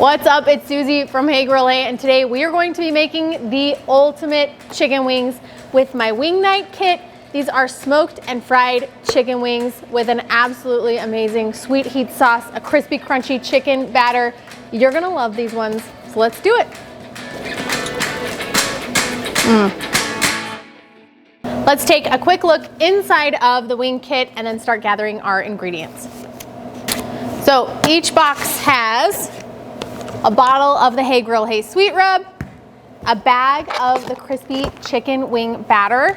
What's up? It's Susie from Hey Grill Hey, and today we are going to be making the ultimate chicken wings with my wing night kit. These are smoked and fried chicken wings with an absolutely amazing sweet heat sauce, a crispy, crunchy chicken batter. You're gonna love these ones, so let's do it. Let's take a quick look inside of the wing kit and then start gathering our ingredients. So each box has a bottle of the Hey Grill Hey Sweet Rub, a bag of the crispy chicken wing batter,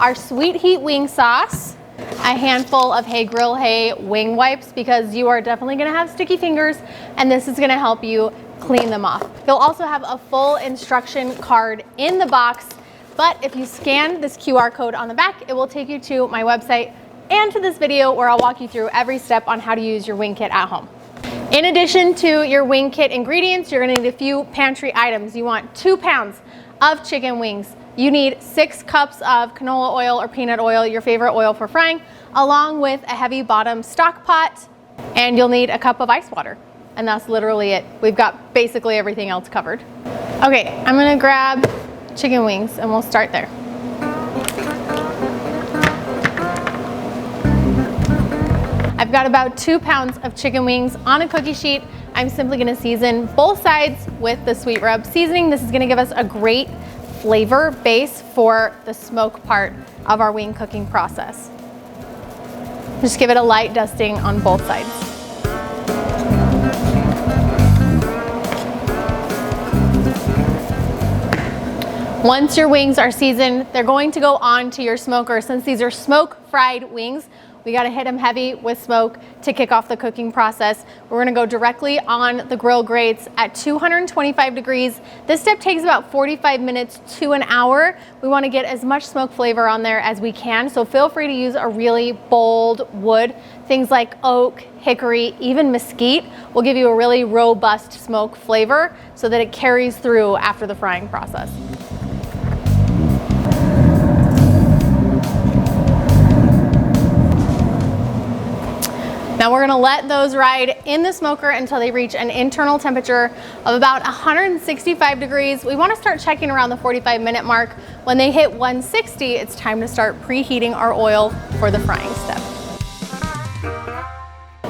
our sweet heat wing sauce, a handful of Hey Grill Hey wing wipes because you are definitely gonna have sticky fingers and this is gonna help you clean them off. You'll also have a full instruction card in the box, but if you scan this QR code on the back, it will take you to my website and to this video where I'll walk you through every step on how to use your wing kit at home. In addition to your wing kit ingredients, you're gonna need a few pantry items. You want 2 pounds of chicken wings. You need 6 cups of canola oil or peanut oil, your favorite oil for frying, along with a heavy bottom stock pot, and you'll need a cup of ice water. And that's literally it. We've got basically everything else covered. Okay, I'm gonna grab chicken wings and we'll start there. I've got about 2 pounds of chicken wings on a cookie sheet. I'm simply gonna season both sides with the Sweet Rub seasoning. This is gonna give us a great flavor base for the smoke part of our wing cooking process. Just give it a light dusting on both sides. Once your wings are seasoned, they're going to go on to your smoker. Since these are smoke fried wings, we gotta hit them heavy with smoke to kick off the cooking process. We're gonna go directly on the grill grates at 225 degrees. This step takes about 45 minutes to an hour. We wanna get as much smoke flavor on there as we can, so feel free to use a really bold wood. Things like oak, hickory, even mesquite will give you a really robust smoke flavor so that it carries through after the frying process. Now we're gonna let those ride in the smoker until they reach an internal temperature of about 165 degrees. We wanna start checking around the 45-minute mark. When they hit 160, it's time to start preheating our oil for the frying step.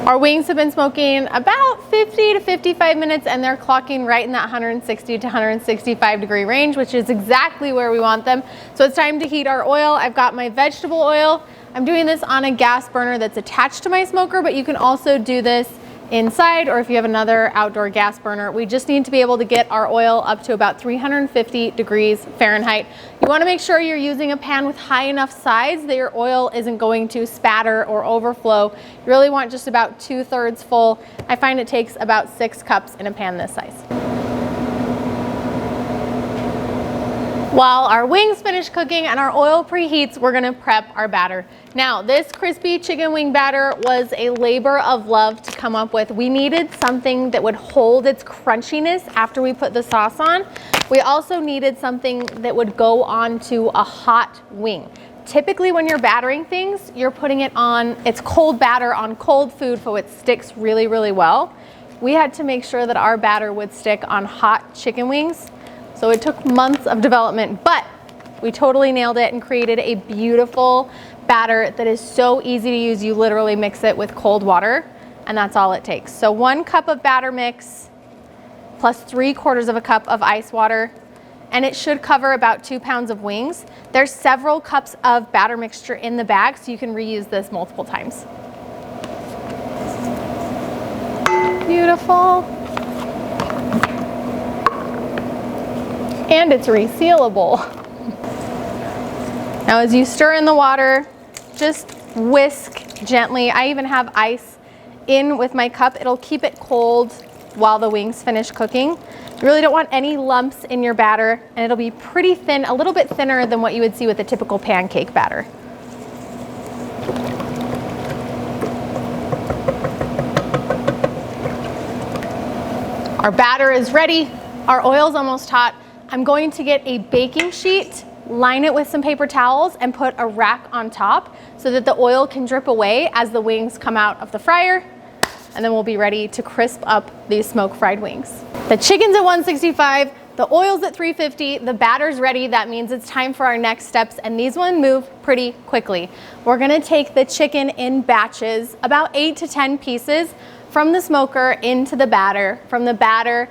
Our wings have been smoking about 50 to 55 minutes and they're clocking right in that 160 to 165 degree range, which is exactly where we want them. So it's time to heat our oil. I've got my vegetable oil. I'm doing this on a gas burner that's attached to my smoker, but you can also do this inside or if you have another outdoor gas burner. We just need to be able to get our oil up to about 350 degrees Fahrenheit. You want to make sure you're using a pan with high enough size that your oil isn't going to spatter or overflow. You really want just about 2/3 full. I find it takes about 6 cups in a pan this size. While our wings finish cooking and our oil preheats, we're gonna prep our batter. Now, this crispy chicken wing batter was a labor of love to come up with. We needed something that would hold its crunchiness after we put the sauce on. We also needed something that would go onto a hot wing. Typically when you're battering things, you're putting it on, it's cold batter on cold food so it sticks really, really well. We had to make sure that our batter would stick on hot chicken wings. So it took months of development, but we totally nailed it and created a beautiful batter that is so easy to use. You literally mix it with cold water and that's all it takes. So 1 cup of batter mix plus 3/4 of a cup of ice water, and it should cover about 2 pounds of wings. There's several cups of batter mixture in the bag, so you can reuse this multiple times. Beautiful. And it's resealable. Now as you stir in the water, just whisk gently. I even have ice in with my cup. It'll keep it cold while the wings finish cooking. You really don't want any lumps in your batter, and it'll be pretty thin, a little bit thinner than what you would see with a typical pancake batter. Our batter is ready. Our oil's almost hot. I'm going to get a baking sheet, line it with some paper towels, and put a rack on top so that the oil can drip away as the wings come out of the fryer. and then we'll be ready to crisp up these smoke fried wings. The chicken's at 165, the oil's at 350, the batter's ready. That means it's time for our next steps, and these ones move pretty quickly. We're gonna take the chicken in batches, about 8 to 10 pieces, from the smoker into the batter. From the batter,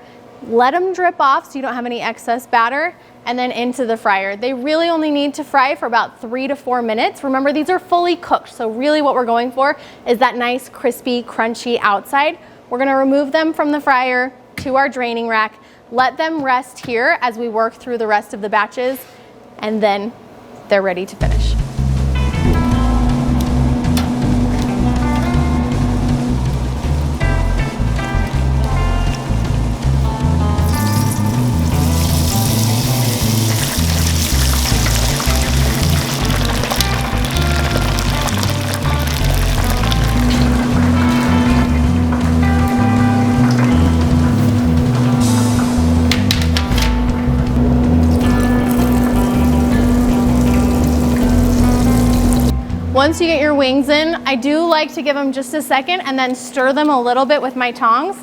let them drip off so you don't have any excess batter, and then into the fryer. They really only need to fry for about 3 to 4 minutes. Remember, these are fully cooked, so really what we're going for is that nice, crispy, crunchy outside. We're gonna remove them from the fryer to our draining rack, let them rest here as we work through the rest of the batches, and then they're ready to finish. Once you get your wings in, I do like to give them just a second and then stir them a little bit with my tongs.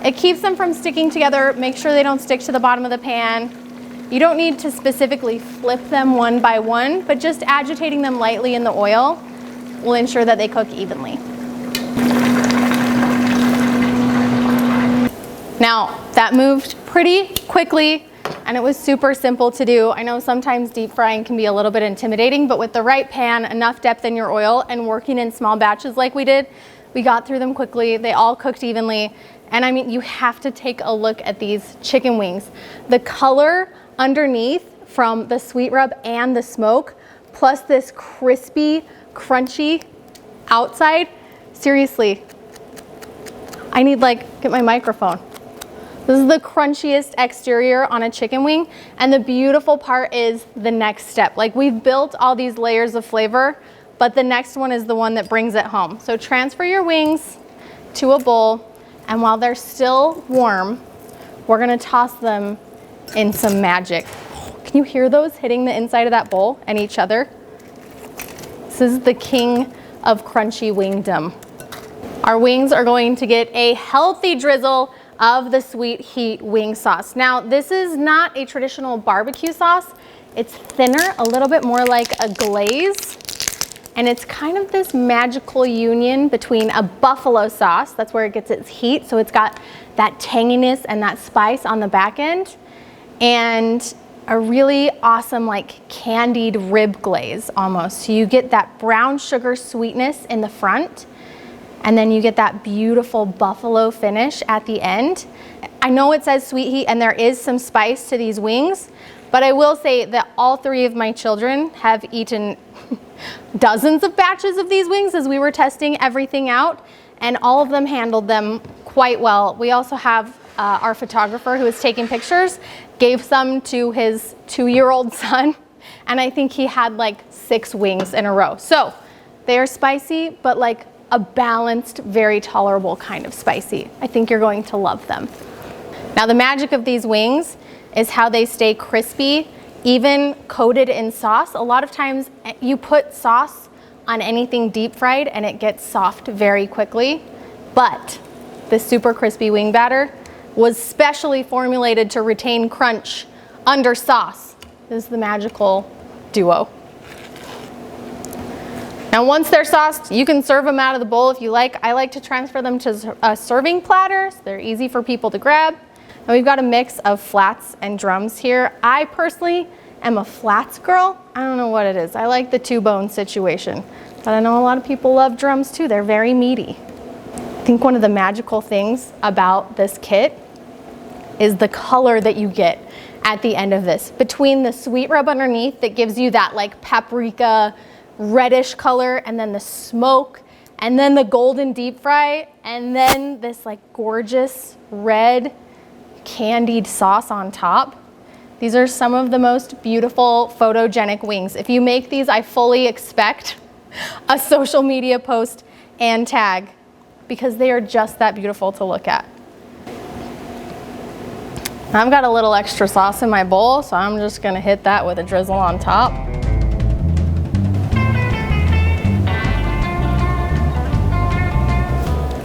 It keeps them from sticking together. Make sure they don't stick to the bottom of the pan. You don't need to specifically flip them one by one, but just agitating them lightly in the oil will ensure that they cook evenly. Now, that moved pretty quickly, and it was super simple to do. I know sometimes deep frying can be a little bit intimidating, but with the right pan, enough depth in your oil, and working in small batches like we did, we got through them quickly. They all cooked evenly. And I mean, you have to take a look at these chicken wings. The color underneath from the sweet rub and the smoke, plus this crispy, crunchy outside. Seriously, I need get my microphone. This is the crunchiest exterior on a chicken wing, and the beautiful part is the next step. We've built all these layers of flavor, but the next one is the one that brings it home. So transfer your wings to a bowl, and while they're still warm, we're gonna toss them in some magic. Can you hear those hitting the inside of that bowl and each other? This is the king of crunchy wingdom. Our wings are going to get a healthy drizzle of the sweet heat wing sauce. Now, this is not a traditional barbecue sauce. It's thinner, a little bit more like a glaze. And it's kind of this magical union between a buffalo sauce, that's where it gets its heat, so it's got that tanginess and that spice on the back end, and a really awesome candied rib glaze almost. So you get that brown sugar sweetness in the front, and then you get that beautiful buffalo finish at the end. I know it says sweet heat and there is some spice to these wings, but I will say that all 3 of my children have eaten dozens of batches of these wings as we were testing everything out, and all of them handled them quite well. We also have our photographer who is taking pictures, gave some to his 2-year-old son, and I think he had 6 wings in a row. So they are spicy, but a balanced, very tolerable kind of spicy. I think you're going to love them. Now, the magic of these wings is how they stay crispy, even coated in sauce. A lot of times you put sauce on anything deep fried and it gets soft very quickly, but this super crispy wing batter was specially formulated to retain crunch under sauce. This is the magical duo. Now, once they're sauced, you can serve them out of the bowl if you like. I like to transfer them to a serving platter so they're easy for people to grab. Now, we've got a mix of flats and drums here. I personally am a flats girl. I don't know what it is. I like the 2-bone situation, but I know a lot of people love drums too. They're very meaty. I think one of the magical things about this kit is the color that you get at the end of this. Between the sweet rub underneath that gives you that paprika, reddish color, and then the smoke, and then the golden deep fry, and then this gorgeous red candied sauce on top. These are some of the most beautiful photogenic wings. If you make these, I fully expect a social media post and tag, because they are just that beautiful to look at. I've got a little extra sauce in my bowl, so I'm just gonna hit that with a drizzle on top.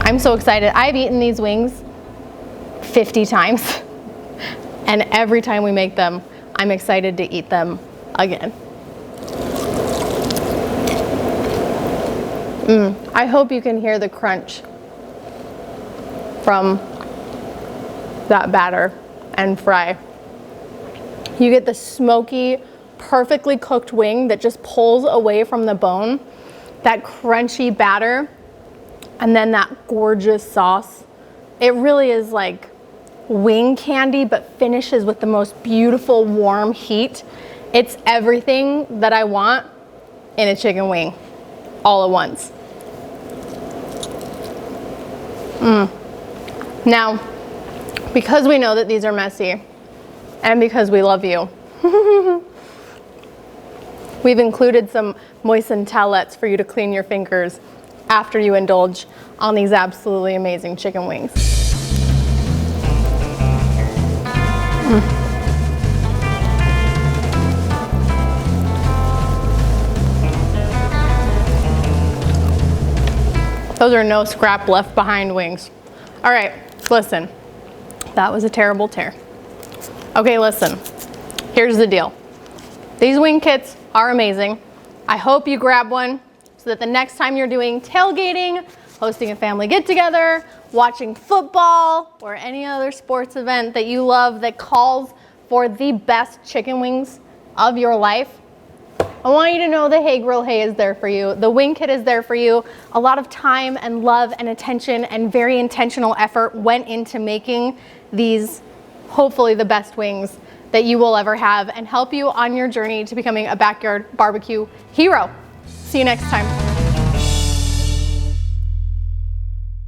I'm I'm so excited. I've eaten these wings 50 times. And every time we make them, I'm excited to eat them again. I hope you can hear the crunch from that batter and fry. You get the smoky, perfectly cooked wing that just pulls away from the bone, that crunchy batter, and then that gorgeous sauce. It really is like wing candy, but finishes with the most beautiful warm heat. It's everything that I want in a chicken wing all at once. Now, because we know that these are messy and because we love you, we've included some moistened towelettes for you to clean your fingers after you indulge on these absolutely amazing chicken wings. Those are no scrap left behind wings. All right, listen, that was a terrible tear. Okay, listen, here's the deal. These wing kits are amazing. I hope you grab one so that the next time you're doing tailgating, hosting a family get-together, watching football, or any other sports event that you love that calls for the best chicken wings of your life, I want you to know the Hay Grill Hay is there for you. The wing kit is there for you. A lot of time and love and attention and very intentional effort went into making these, hopefully the best wings that you will ever have, and help you on your journey to becoming a backyard barbecue hero. See you next time.